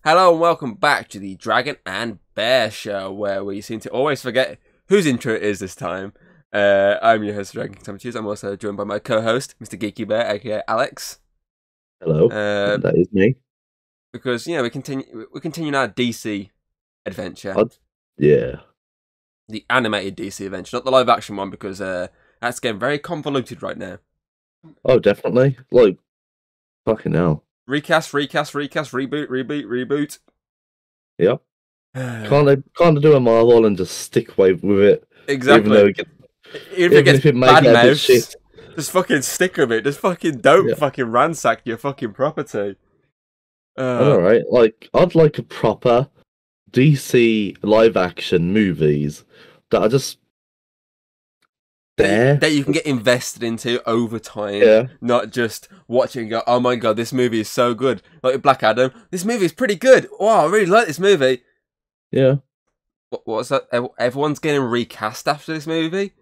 Hello and welcome back to the Dragon and Bear Show, where we seem to always forget whose intro it is this time. I'm your host, Dragon King. I'm also joined by my co-host, Mr. Geeky Bear, aka Alex. Hello, that is me. Because we continue our DC adventure, Yeah. the animated DC adventure, not the live action one, because that's getting very convoluted right now. Oh, definitely. Like, fucking hell. Recast, reboot. Yep. Can't do a Marvel and just stick with it. Exactly. Even if it gets bad mouths, just fucking stick with it. Just fucking don't fucking ransack your fucking property. Alright, like, I'd like a proper DC live action movies that are just there. That you can get invested into over time, not just watching and go, oh my god, this movie is so good. Like Black Adam, this movie is pretty good. Wow, I really like this movie. Yeah. What was that? Everyone's getting recast after this movie?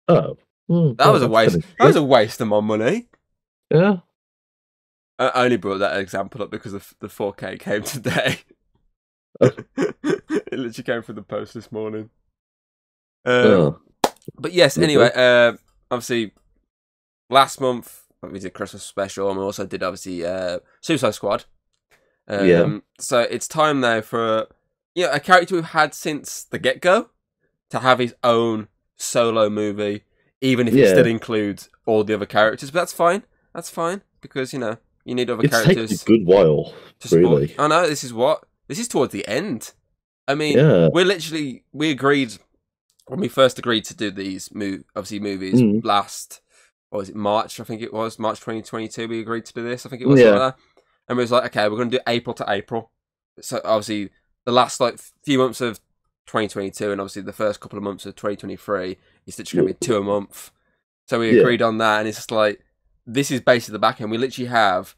Oh. That was a waste. That was a waste of my money. Yeah. I only brought that example up because the 4K came today. It literally came through the post this morning. But yes, anyway, obviously, last month we did Christmas special, and we also did obviously Suicide Squad. So it's time now for a character we've had since the get-go to have his own solo movie, even if it still includes all the other characters. But that's fine. That's fine because you need other characters. It's taken a good while, really. I know this is towards the end. I mean, we agreed. When we first agreed to do these movies last, what was it, March? I think it was March 2022. We agreed to do this. I think it was like that. And we was like, okay, we're going to do April to April. So obviously, the last few months of 2022, and obviously the first couple of months of 2023 is literally going to be 2 a month. So we agreed on that, and it's just like this is basically the back end. We literally have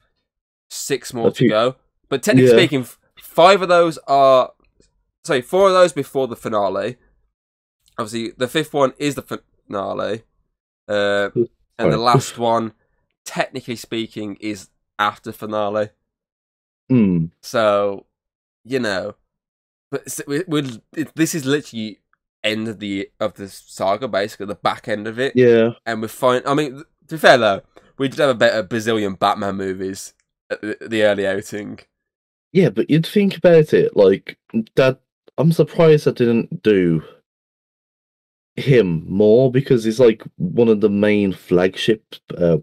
6 more to go. But technically speaking, 4 of those before the finale. Obviously, the 5th one is the finale, and the last one, technically speaking, is after finale. So, but this is literally end of the saga, basically the back end of it. Yeah, and we're fine. I mean, to be fair though, we did have a better bazillion Batman movies at the early outing. Yeah, but you'd think about it like that. I'm surprised I didn't do him more because he's like one of the main flagship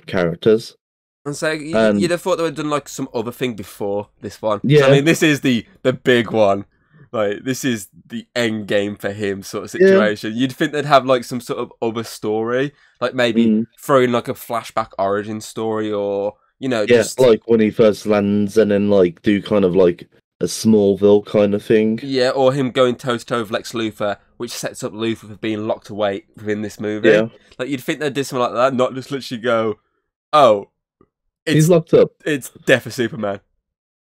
characters. And so you'd have thought they would have done like some other thing before this one. Yeah, I mean, this is the big one. Like this is the end game for him sort of situation. You'd think they'd have like some sort of other story, like maybe throw in like a flashback origin story, or just like when he first lands, and then like do kind of like a Smallville kind of thing. Yeah, or him going toe-to-toe with Lex Luthor, which sets up Luthor for being locked away within this movie. Yeah. Like, you'd think they'd do something like that, not just literally go, oh, he's locked up. It's Death of Superman.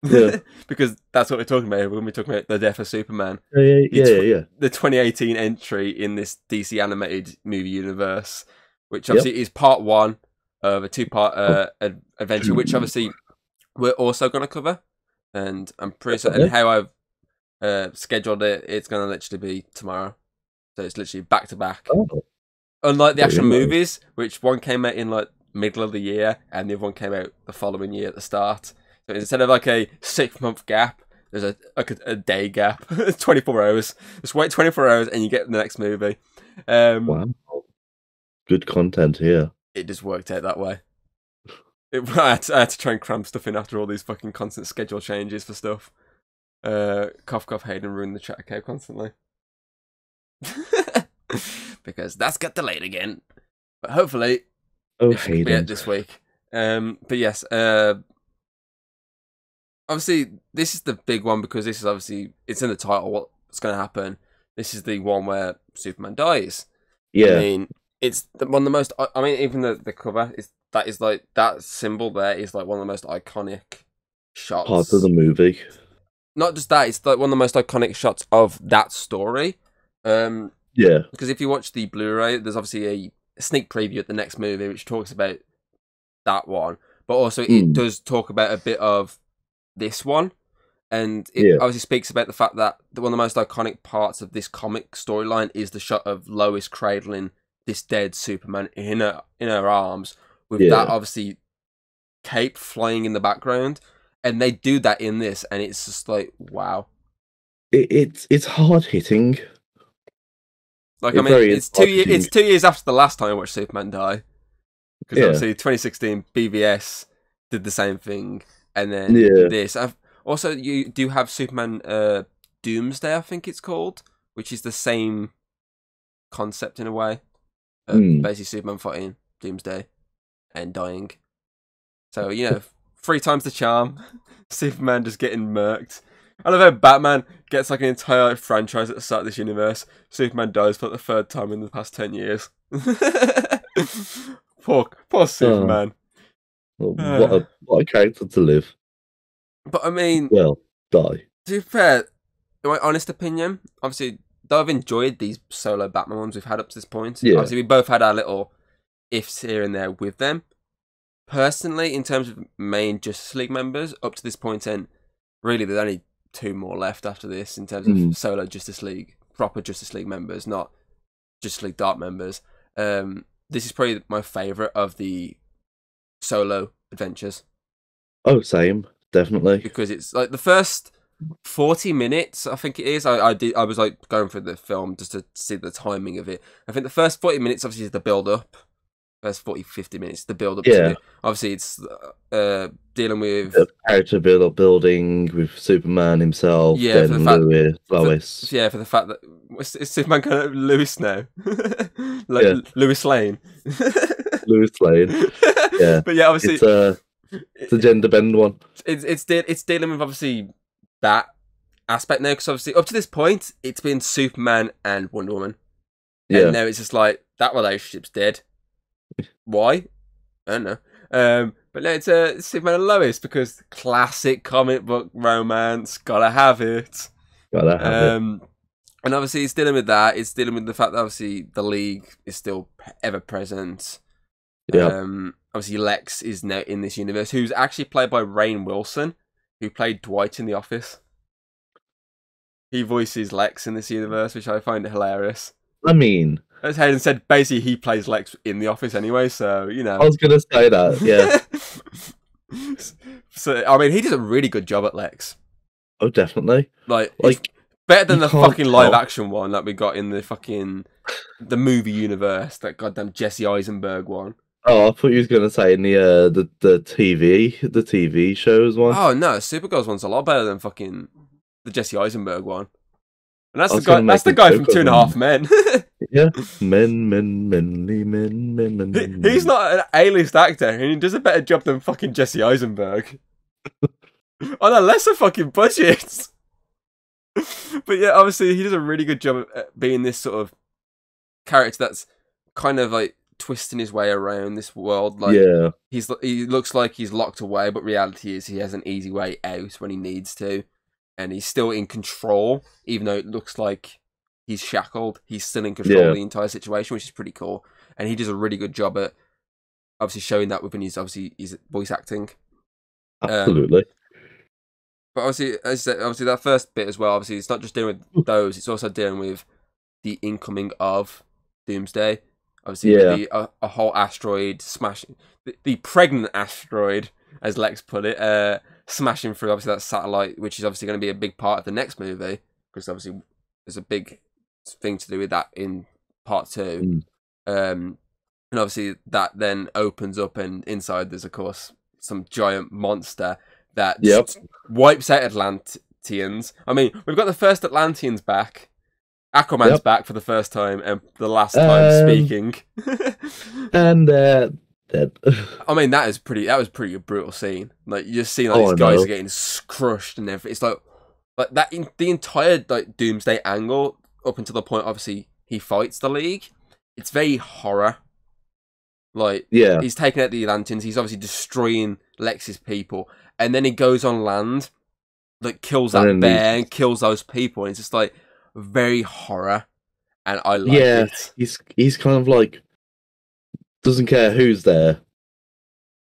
Yeah. Because that's what we're talking about when we're talking about the Death of Superman. Yeah. The 2018 entry in this DC animated movie universe, which obviously is part 1 of a 2-part adventure, which obviously we're also going to cover. And I'm pretty certain how I've scheduled it, it's going to literally be tomorrow. So it's literally back to back. Unlike the actual movies, which one came out in like middle of the year and the other one came out the following year at the start. So instead of like a 6-month gap, there's a day gap. 24 hours. Just wait 24 hours and you get the next movie. Wow. Good content here. It just worked out that way. I had to try and cram stuff in after all these fucking constant schedule changes for stuff. Cough, Hayden ruined the chat account constantly. Because that's got delayed again. But hopefully, it should be out this week. But yes, obviously, this is the big one because this is obviously, it's in the title what's going to happen. This is the one where Superman dies. Yeah. I mean, it's one of the most, I mean, even the cover is, that symbol there is like one of the most iconic shots. Part of the movie. Not just that, it's like one of the most iconic shots of that story. Yeah. Because if you watch the Blu-ray, there's obviously a sneak preview at the next movie which talks about that one. But also it does talk about a bit of this one. And it obviously speaks about the fact that one of the most iconic parts of this comic storyline is the shot of Lois cradling this dead Superman in her arms, with that obviously cape flying in the background. And they do that in this, and it's just like, wow. It's hard hitting. Like, I mean, it's 2 years. It's 2 years after the last time I watched Superman die, because obviously 2016 BVS did the same thing, and then this. Also, you do have Superman Doomsday, I think it's called, which is the same concept in a way. Basically, Superman fighting Doomsday and dying. So, 3 times the charm. Superman just getting murked. I love how Batman gets like an entire franchise at the start of this universe. Superman dies for the 3rd time in the past 10 years. poor Superman. What a character to live. But I mean, well, die. To be fair, in my honest opinion, obviously, though I've enjoyed these solo Batman ones we've had up to this point. Obviously, we both had our little ifs here and there with them. Personally, in terms of main Justice League members, up to this point, and really, there's only 2 more left after this in terms of solo Justice League, proper Justice League members, not Justice League Dark members. This is probably my favourite of the solo adventures. Oh, same. Definitely. Because it's like the first 40 minutes, I think it is. I was like going through the film just to see the timing of it. I think the first 40 minutes obviously is the build up. First 40-50 minutes, the build up to it. Obviously it's dealing with the character building with Superman himself, then for the Lois. For the fact that is Superman kind of Lewis now. Lewis Lane. Lewis Lane. Yeah. But yeah, obviously it's a gender bend one. It's dealing with obviously that aspect now, because obviously up to this point it's been Superman and Wonder Woman. And now it's just like that relationship's dead. Why? I don't know. But now it's Superman and Lois, because classic comic book romance, gotta have it. And obviously it's dealing with that. It's dealing with the fact that obviously the League is still ever present. Obviously Lex is now in this universe, who's actually played by Rainn Wilson, who played Dwight in The Office. He voices Lex in this universe, which I find hilarious. I mean, as Hayden said, basically he plays Lex in The Office anyway, so, I was going to say that, yeah. So, I mean, he does a really good job at Lex. Oh, definitely. Like better than the fucking live-action one that we got in the movie universe, that goddamn Jesse Eisenberg one. Oh, I thought you was going to say in the TV shows one. Oh, no, Supergirl's one's a lot better than fucking the Jesse Eisenberg one. And that's the guy from 2.5 Men. Yeah, men. He's not an A-list actor, and he does a better job than fucking Jesse Eisenberg. On a lesser fucking budget. But yeah, obviously he does a really good job at being this sort of character that's kind of like twisting his way around this world. Like, he looks like he's locked away, but reality is he has an easy way out when he needs to. And he's still in control, even though it looks like he's shackled. He's still in control of the entire situation, which is pretty cool. And he does a really good job at obviously showing that within his voice acting. Absolutely. But obviously, as I said, obviously that first bit as well. Obviously, it's not just dealing with those; it's also dealing with the incoming of Doomsday. Obviously, a whole asteroid smashing the pregnant asteroid, as Lex put it. Smashing through obviously that satellite, which is obviously going to be a big part of the next movie, because obviously there's a big thing to do with that in part 2. And obviously that then opens up, and inside there's of course some giant monster that just wipes out Atlanteans. I mean, we've got the first Atlanteans back. Aquaman's back for the first time and the last time speaking. And dead. I mean, that was pretty brutal scene. Like, you just see like these guys are getting crushed and everything. It's like that the entire like Doomsday angle up until the point obviously he fights the League. It's very horror. Like, he's taking out the Atlanteans. He's obviously destroying Lex's people, and then he goes on land, like kills that bear and kills those people, and it's just like very horror. And I like it. He's kind of like, doesn't care who's there.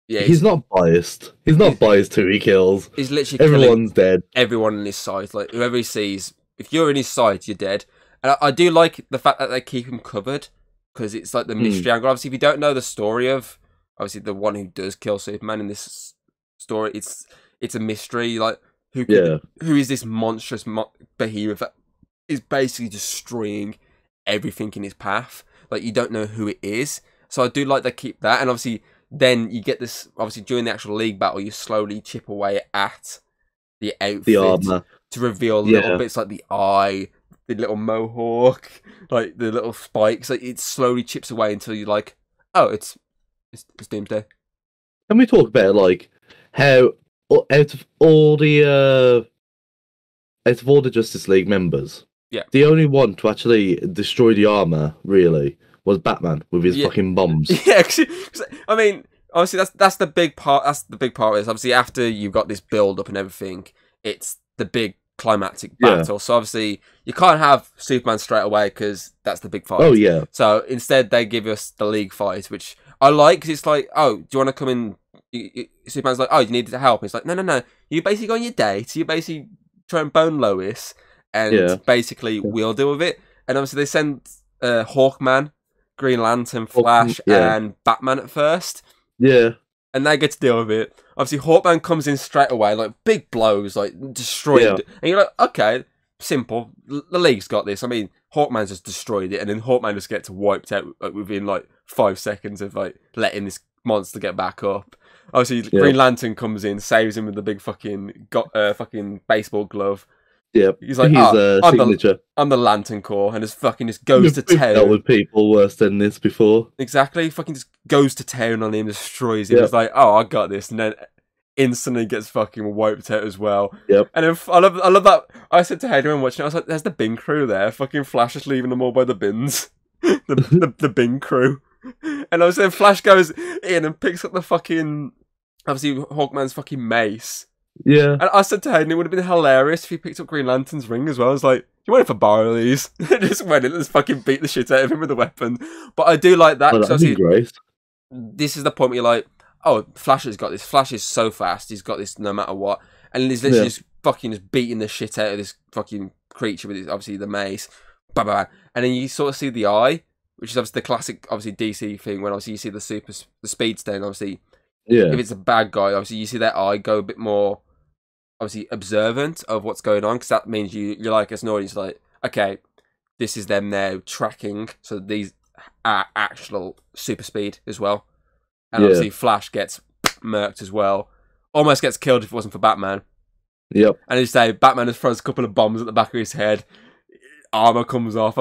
Yeah, he's not biased. He's not biased who he kills. He's literally Everyone's dead. Everyone in his side. Like whoever he sees, if you're in his side, you're dead. And I do like the fact that they keep him covered because it's like the mystery angle. Obviously, if you don't know the story of obviously the one who does kill Superman in this story, it's a mystery. Like who is this monstrous behemoth that is basically destroying everything in his path? Like you don't know who it is. So I do like they keep that, and obviously then you get this. Obviously during the actual league battle, you slowly chip away at the outfit, the armor, to reveal little bits like the eye, the little mohawk, like the little spikes. Like it slowly chips away until you're like, oh, it's Doomsday. Can we talk about like how out of all the Justice League members, the only one to actually destroy the armor really was Batman with his fucking bombs. Yeah, I mean, obviously that's the big part. That's the big part of this. Obviously, after you've got this build up and everything, it's the big climactic battle. So obviously, you can't have Superman straight away because that's the big fight. Oh yeah. So instead, they give us the league fight, which I like because it's like, oh, do you want to come in? Superman's like, oh, you need to help. It's like, no. You basically go on your date. You basically try and bone Lois, and basically we'll deal with it. And obviously, they send Hawkman, Green Lantern, Flash, and Batman at first. Yeah. And they get to deal with it. Obviously, Hawkman comes in straight away, like big blows, like destroyed it. And you're like, okay, simple. The league's got this. I mean, Hawkman's just destroyed it, and then Hawkman just gets wiped out within like 5 seconds of like letting this monster get back up. Obviously, Green Lantern comes in, saves him with the big fucking baseball glove. Yep. He's like, I'm the Lantern Corps, and just goes to town. Dealt with people worse than this before. Exactly. He fucking just goes to town on him, destroys him. It's like, oh, I got this, and then instantly gets fucking wiped out as well. Yep. And then I love that. I said to Hayden when watching it, I was like, "There's the bin crew there. Fucking Flash is leaving them all by the bins. the bin crew." And I was saying, Flash goes in and picks up the fucking obviously Hawkman's fucking mace. Yeah. And I said to Hayden, it would have been hilarious if he picked up Green Lantern's ring as well. I was like, you want it for borrow these? Just went in and just fucking beat the shit out of him with a weapon. But I do like that. That'd be great. This is the point where you're like, oh, Flash has got this. Flash is so fast. He's got this no matter what. And he's literally just fucking beating the shit out of this fucking creature with his, obviously the mace. Bah, bah, bah. And then you sort of see the eye, which is obviously the classic, obviously DC thing when obviously you see the speed stain. Obviously, if it's a bad guy, obviously you see their eye go a bit more, obviously observant of what's going on, because that means you're like as an audience like, okay, this is them now tracking, so these are actual super speed as well. And obviously Flash gets murked as well, almost gets killed if it wasn't for Batman. Yep. And you say Batman just throws a couple of bombs at the back of his head, armor comes off,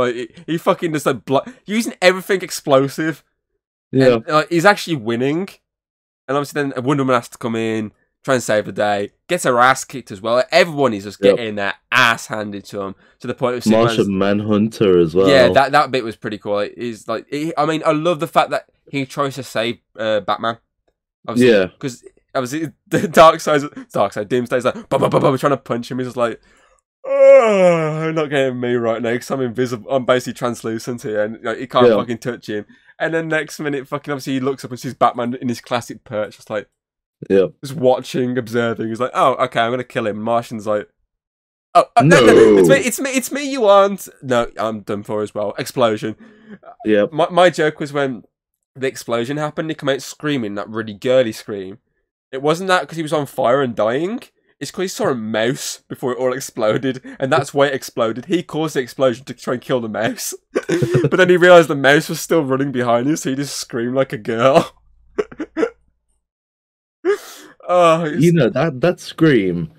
he fucking just like using everything explosive. And, he's actually winning, and obviously then Wonder Woman has to come in, try and save the day, gets her ass kicked as well. Everyone is just getting their ass handed to him, to the point of Martian Manhunter as well. Yeah, that bit was pretty cool. He's like, I mean, I love the fact that he tries to save Batman. Obviously, because obviously the Darkseid, Doomsday's like, trying to punch him. He's just like, oh, not getting me right now because I'm invisible. I'm basically translucent here, and like, he can't fucking touch him. And then next minute, fucking obviously he looks up and sees Batman in his classic perch, just like, just watching, observing. He's like, oh, okay, I'm gonna kill him. Martian's like, no, it's me. You aren't. No, I'm done for as well. Explosion. Yeah. My joke was when the explosion happened, he came out screaming that really girly scream. It wasn't that because he was on fire and dying. It's because he saw a mouse before it all exploded, and that's why it exploded. He caused the explosion to try and kill the mouse, but then he realised the mouse was still running behind him, so he just screamed like a girl. You know, that scream,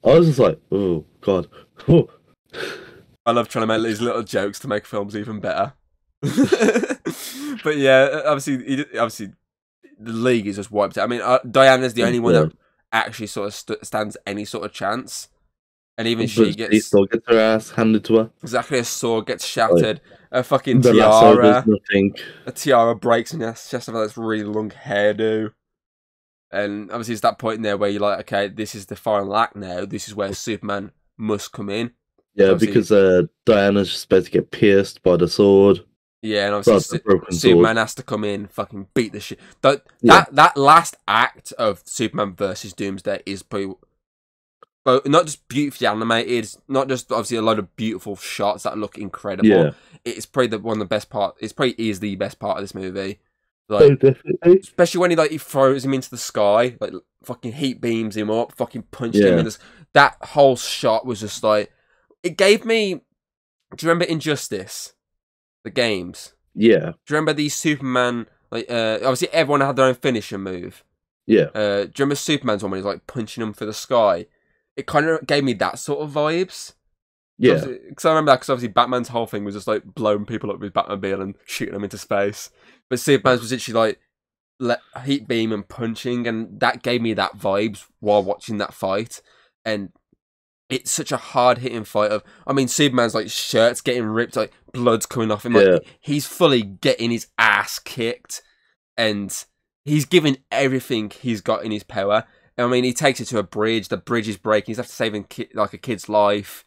I was just like, oh god. Oh. I love trying to make these little jokes to make films even better. But yeah, obviously the league is just wiped out. I mean, Diana's the only one that actually sort of stands any sort of chance, and even she still gets her ass handed to her. Exactly, a sword gets shattered, a fucking tiara, a tiara breaks in her chest of this really long hairdo, and obviously it's that point in there where you're like, okay, this is the final act now. This is where Superman must come in. Yeah, because Diana's just about to get pierced by the sword. Yeah, and But obviously the broken Superman sword. has to come in, and fucking beat the shit. That Yeah. that last act of Superman versus Doomsday is pretty, but not just beautifully animated, not just obviously a lot of beautiful shots that look incredible. Yeah. It's probably one of the best part. It's probably is the best part of this movie. Oh, Like, definitely. especially when he throws him into the sky, like fucking heat beams him up, fucking punching him Yeah. in this. That whole shot was just like, it gave me. Do you remember Injustice, the games? Yeah. Do you remember these Superman? Like, obviously everyone had their own finisher move. Yeah. Do you remember Superman's one when he's like punching him for the sky? It kind of gave me that sort of vibes. Yeah. Because I remember that, because obviously Batman's whole thing was just like blowing people up with Batmobile and shooting them into space. But Superman's was literally like heat beam and punching, and that gave me that vibes while watching that fight. And it's such a hard hitting fight. I mean, Superman's like shirt's getting ripped, like blood's coming off him. Like, Yeah. he's fully getting his ass kicked, and he's giving everything he's got in his power. I mean, he takes it to a bridge. The bridge is breaking. He's after saving like a kid's life.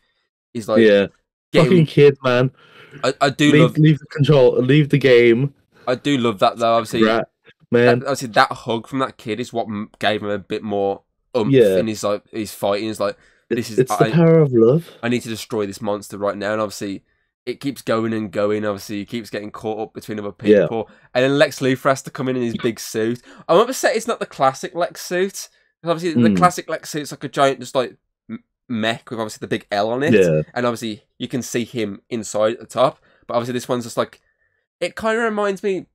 He's like, Yeah. Fucking kid, man. I do love leave the control. Leave the game. I do love that though. Obviously, Rat, man. obviously that hug from that kid is what gave him a bit more oomph Yeah. in his fighting. It's like, this is It's the power of love. I need to destroy this monster right now, and obviously it keeps going and going. Obviously, he keeps getting caught up between other people, and then Lex Luthor has to come in his big suit. I'm upset it's not the classic Lex suit. Obviously, the classic Lex suit's like a giant, just like mech with obviously the big L on it, Yeah. and obviously you can see him inside at the top. But obviously, this one's just like, it kind of reminds me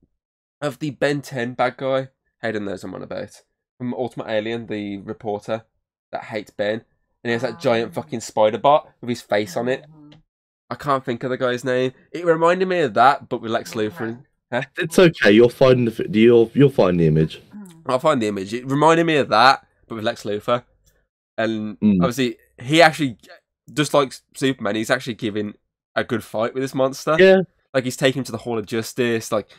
of the Ben 10 bad guy. Hayden knows I'm on about, from Ultimate Alien, the reporter that hates Ben, and he has that giant fucking spider bot with his face on it. I can't think of the guy's name. It reminded me of that, but with Lex Luthor. Huh? It's okay. You'll find you'll find the image. I'll find the image. It reminded me of that, but with Lex Luthor. And obviously, he actually, just like Superman, he's actually giving a good fight with this monster. Yeah. Like, he's taken him to the Hall of Justice, like,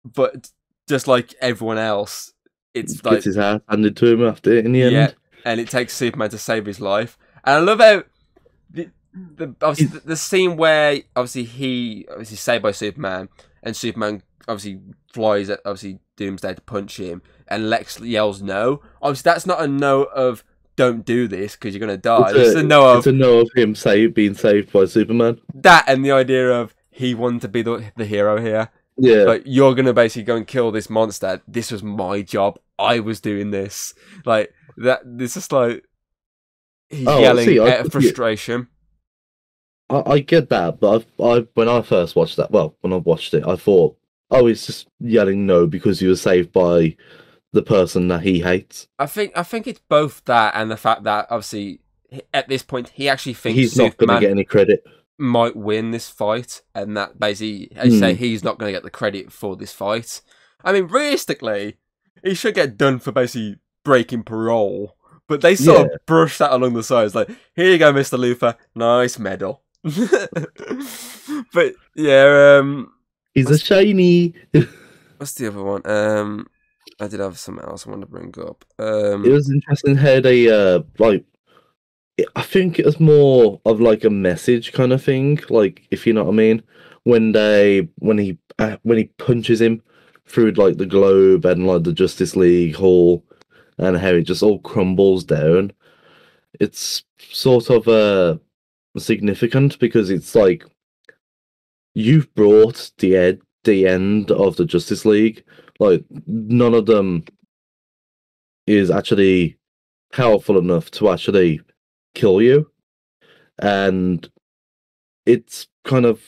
but just like everyone else, it's like, Gets his ass handed to him after in the end. yeah, and it takes Superman to save his life. And I love how obviously the scene where obviously he saved by Superman, and Superman obviously flies at obviously Doomsday to punch him, and Lex yells no. Obviously, that's not a no of don't do this because you're gonna die. It's a no of him being saved by Superman. That, and the idea of he wanted to be the hero here. Yeah. Like, you're gonna basically go and kill this monster. This was my job. I was doing this. Like that. This is like he's yelling out of frustration. I get that, but when I first watched that, when I watched it, I thought, oh, he's just yelling no because he was saved by the person that he hates. I think it's both that and the fact that obviously at this point he actually thinks he's not going to get any credit. Might win this fight, and that basically, as you say, he's not going to get the credit for this fight. I mean, realistically, he should get done for basically breaking parole, but they sort of brush that along the sides, like, here you go, Mr. Luthor, nice medal. But yeah, he's a shiny. What's the other one? I did have something else I wanted to bring up. It was interesting how they I think it was more of like a message kind of thing, like, if you know what I mean, when he punches him through like the globe and like the Justice League Hall, and how it just all crumbles down. It's sort of significant because it's like you've brought the end of the Justice League. Like, none of them is actually powerful enough to actually kill you, and it's kind of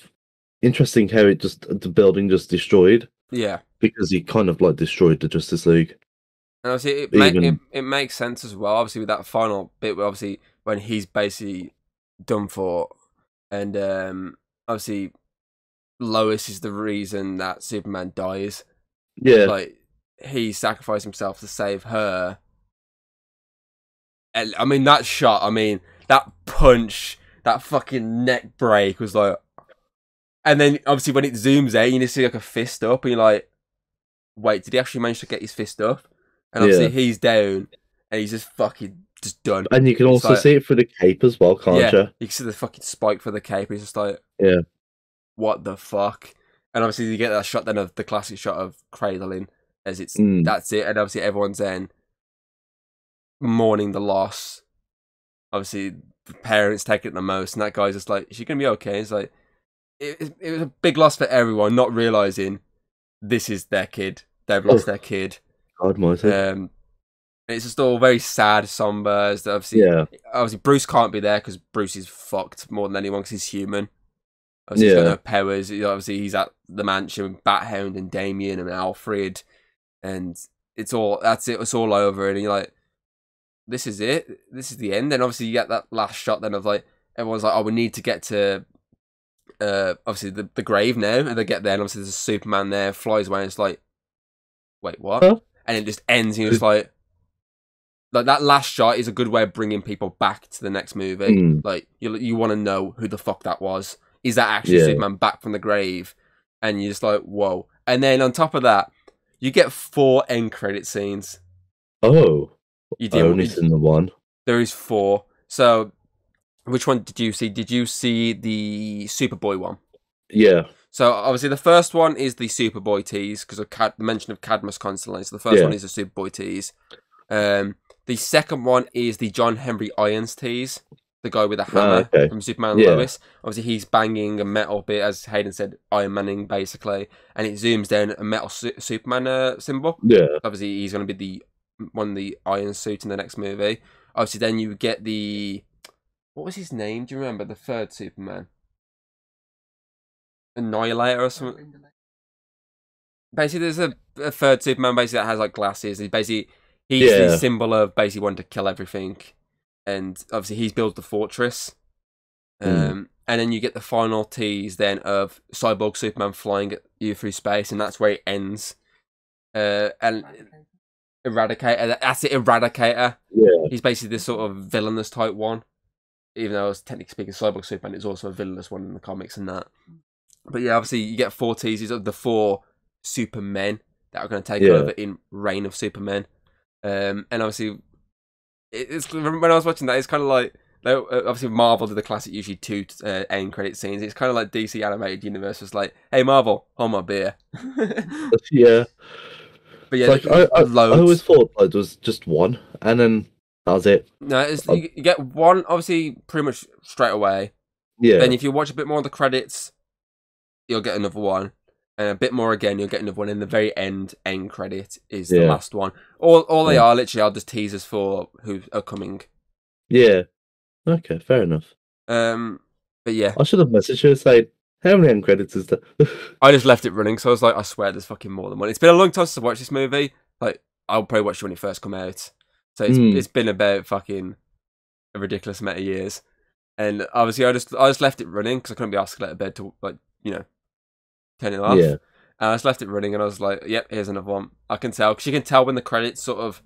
interesting how the building just destroyed. Yeah, because he kind of like destroyed the Justice League. And obviously it makes sense as well. Obviously with that final bit, where obviously when he's basically done for, and obviously Lois is the reason that Superman dies. Yeah, like he sacrificed himself to save her. And I mean that shot, I mean that punch, that fucking neck break was like, and then obviously when it zooms out, you just see like a fist up, and you're like, wait, did he actually manage to get his fist up? And obviously he's down, and he's just fucking just done. And you can also like, see it through the cape as well, can't you? You can see the fucking spike for the cape. He's just like, yeah, what the fuck? And obviously you get that shot then of the classic shot of cradling as it's Mm. that's it, and obviously everyone's then mourning the loss. Obviously the parents take it the most, and that guy's just like, "Is she gonna be okay?" It's like it was a big loss for everyone, not realizing this is their kid. They've lost their kid. God mighty. It's just all very sad, somber. Obviously Bruce can't be there because Bruce is fucked more than anyone because he's human. Obviously he's got no powers. Obviously he's at the mansion with Bathound and Damien and Alfred, and it's all over. And you're like, this is it. This is the end. Then obviously you get that last shot then of like everyone's like, oh, we need to get to obviously the grave now, and they get there, and obviously there's a Superman there, flies away, and it's like, wait, what? Huh? And it just ends, and you're just like that last shot is a good way of bringing people back to the next movie. Like you want to know who the fuck that was. Is that actually Superman back from the grave? And you're just like, whoa. And then on top of that, you get 4 end credit scenes. Oh, I only seen the one. There is 4. So, which one did you see? Did you see the Superboy one? Yeah. So obviously the first one is the Superboy tease because of mention of Cadmus constantly. So the first one is the Superboy tease. The second one is the John Henry Irons tease, the guy with the hammer from Superman and Lois. Obviously he's banging a metal bit, as Hayden said, Iron Manning basically, and it zooms down a metal Superman symbol. Yeah. Obviously he's going to be the Iron suit in the next movie. Obviously then you get what was his name? Do you remember the third Superman? Annihilator or something. Basically, there's a third Superman basically that has like glasses. He's the symbol of basically wanting to kill everything, and obviously he builds the fortress. And then you get the final tease then of Cyborg Superman flying at you through space, and that's where it ends. And Eradicator, that's it, Eradicator. Yeah. He's basically this sort of villainous type one. Even though, technically speaking, Cyborg Superman is also a villainous one in the comics and that. But yeah, obviously you get 4 teases of the 4 Supermen that are going to take over in Reign of Supermen. And obviously, it's when I was watching that, it's kind of like, obviously Marvel did the classic usually 2 end credit scenes. It's kind of like DC Animated Universe was like, hey Marvel, hold my beer. Yeah. But yeah, like I always thought like, there was just one, and then that was it. No, you get one, obviously, pretty much straight away. Yeah. Then if you watch a bit more of the credits, you'll get another one. And a bit more again, you'll get another one. And the very end credit is the last one. All they are literally are just teasers for who are coming. Yeah. Okay, fair enough. But yeah. I should have messaged her and said, how many end credits is there? I just left it running, so I was like, I swear there's fucking more than one. It's been a long time since I watched this movie. Like, I'll probably watch it when it first come out. So it's been about fucking a ridiculous amount of years. And obviously I just left it running because I couldn't be asked to let it bed to, like, turn it off. Yeah. And I just left it running, and I was like, yep, here's another one. I can tell, because you can tell when the credits sort of,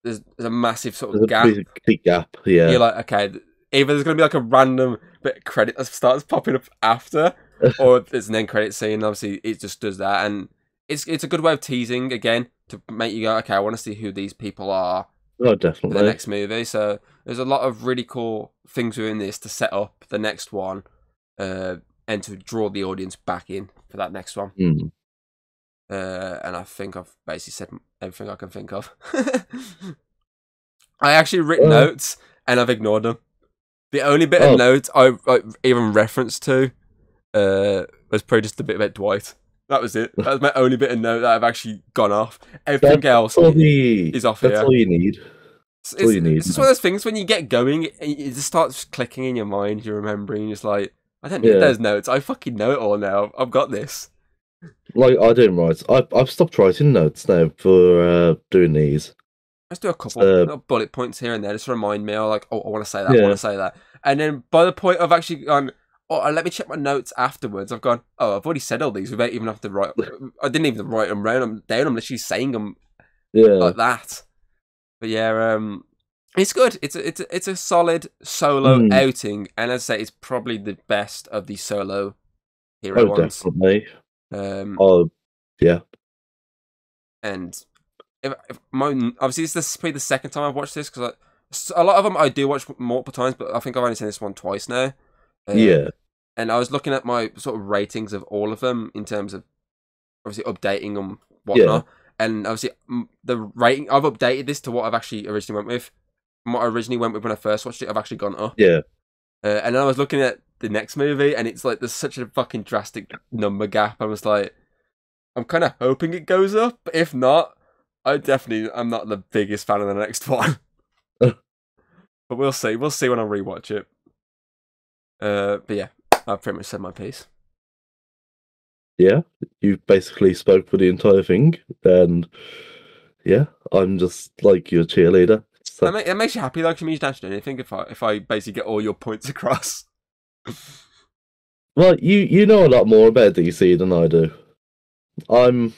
there's a massive sort of gap. Big gap, yeah. You're like, okay, either there's going to be like a random bit of credit that starts popping up after, or there's an end credit scene. Obviously, it just does that. And it's a good way of teasing, again, to make you go, okay, I want to see who these people are. Oh, definitely. For the next movie. So there's a lot of really cool things within this to set up the next one, and to draw the audience back in for that next one. And I think I've basically said everything I can think of. I actually written notes and I've ignored them. The only bit of notes I even referenced to was probably just a bit about Dwight. That was it. That was my only bit of note that I've actually gone off. Everything else is off here. That's all you need. It's just one of those things when you get going, it just starts clicking in your mind. You're remembering, just like, I don't need those notes. I fucking know it all now. I've got this. Like, I don't write. I've stopped writing notes now for doing these. Let's do a couple little bullet points here and there just to remind me. I'm like, oh, I want to say that. I want to say that. And then by the point I've actually gone, oh, let me check my notes afterwards. I've gone, oh, I've already said all these without even have to write. I didn't even write them down. I'm literally saying them like that. But yeah, it's good. It's a solid solo outing, and as I say, it's probably the best of the solo hero ones. Definitely. Yeah. And obviously this is probably the second time I've watched this, because a lot of them I do watch multiple times, but I think I've only seen this one twice now. Yeah. and I was looking at my sort of ratings of all of them in terms of obviously updating and whatnot. And obviously the rating, I've updated this to what I've actually originally went with. From what I originally went with when I first watched it, I've actually gone up. Yeah. And then I was looking at the next movie, and it's like there's such a fucking drastic number gap. I was like, I'm kind of hoping it goes up. But if not, I'm not the biggest fan of the next one. But we'll see. We'll see when I rewatch it. But yeah, I've pretty much said my piece. Yeah, you basically spoke for the entire thing, and yeah, I'm just like your cheerleader. So. It makes you happy, though, because it means you don't have to do anything if I basically get all your points across. Well, you know a lot more about DC than I do. I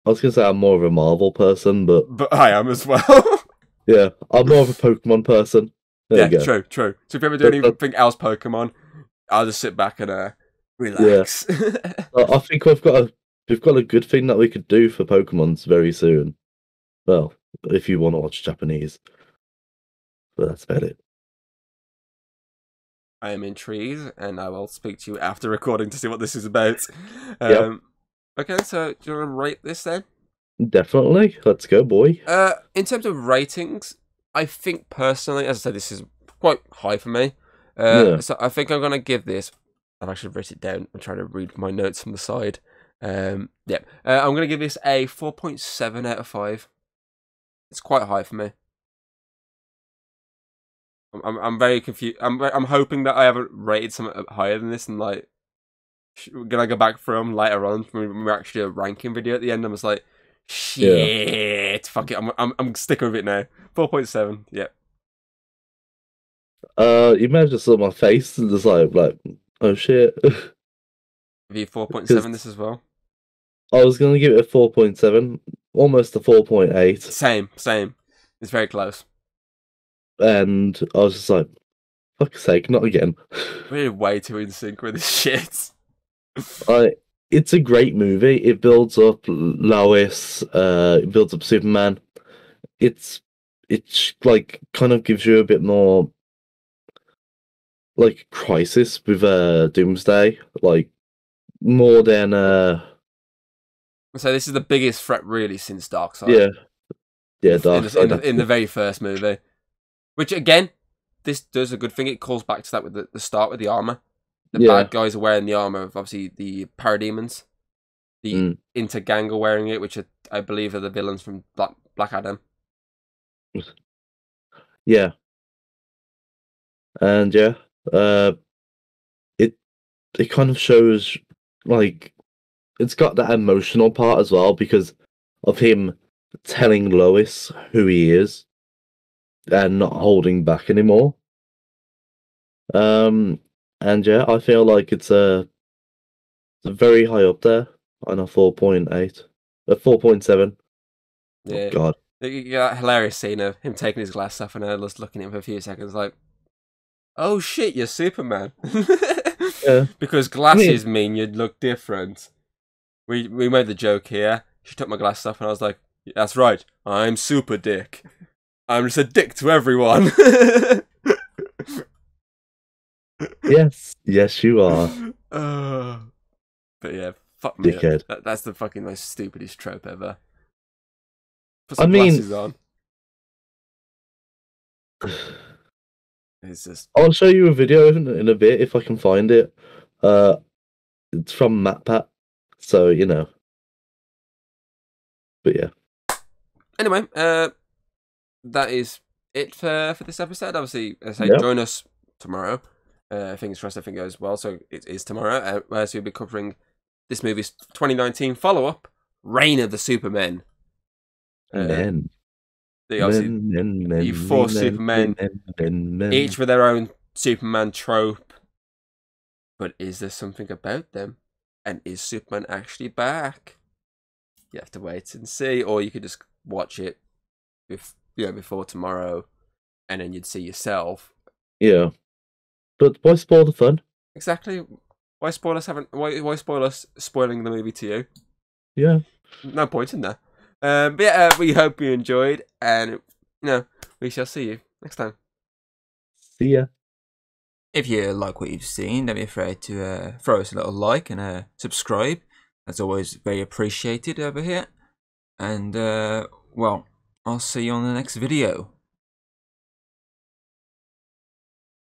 was gonna say I'm more of a Marvel person, but I am as well. Yeah, I'm more of a Pokemon person. There you go. True. So if you ever do anything else Pokemon, I'll just sit back and relax. Yeah. I think we've got a good thing that we could do for Pokemons very soon. Well, if you want to watch Japanese, but that's about it. I am intrigued, and I will speak to you after recording to see what this is about. Yep. Okay, so do you want to rate this then? Definitely. Let's go, boy. In terms of ratings, I think personally, as I said, this is quite high for me. So I think I'm going to give this... I've actually written it down. I'm trying to read my notes from the side. I'm going to give this a 4.7 out of 5. It's quite high for me. I'm very confused. I'm hoping that I haven't rated something higher than this, and like, gonna go back through them later on when we're actually a ranking video at the end. I was like, shit, fuck it. I'm sticking with it now. 4.7. Yeah. You may have just saw my face and just like, oh shit. Have you 4.7 this as well? I was gonna give it a 4.7, almost a 4.8. Same. It's very close. And I was just like, fuck's sake, not again. We're way too in sync with this shit. It's a great movie. It builds up Lois, it builds up Superman. It's like kind of gives you a bit more like crisis with Doomsday, like more than So this is the biggest threat really since Darkseid. Yeah, Darkseid in the very first movie. Which again, this does a good thing. It calls back to that with the start with the armor. The bad guys are wearing the armor of obviously the parademons. The Intergang are wearing it, which I believe are the villains from Black Adam. Yeah. And it kind of shows like it's got that emotional part as well because of him telling Lois who he is and not holding back anymore. And yeah, I feel like it's very high up there on a 4.8, a 4.7. Yeah. Oh, God. You got that hilarious scene of him taking his glass off and her just looking at him for a few seconds like, oh shit, you're Superman. Yeah. Because glasses mean you'd look different. We made the joke here. She took my glasses off and I was like, that's right, I'm Super Dick. I'm just a dick to everyone. Yes, you are. But yeah, fuck me. Dickhead. That's the fucking most stupidest trope ever. Put I some mean, glasses on. It's just... I'll show you a video in a bit if I can find it. It's from MatPat, so you know. But yeah. Anyway, that is it for this episode. Obviously, as I say, join us tomorrow. Fingers crossed everything goes well. So it is tomorrow. So we'll be covering this movie's 2019 follow-up, Reign of the Supermen. Men. You four Supermen, each with their own Superman trope. But is there something about them? And is Superman actually back? You have to wait and see, or you could just watch it before tomorrow, and then you'd see yourself. Yeah, but why spoil the fun? Exactly. Why spoil us? Why spoil us spoiling the movie to you? Yeah, no point in that. But yeah, we hope you enjoyed, and we shall see you next time. See ya. If you like what you've seen, don't be afraid to throw us a little like and subscribe. That's always very appreciated over here. And, well, I'll see you on the next video.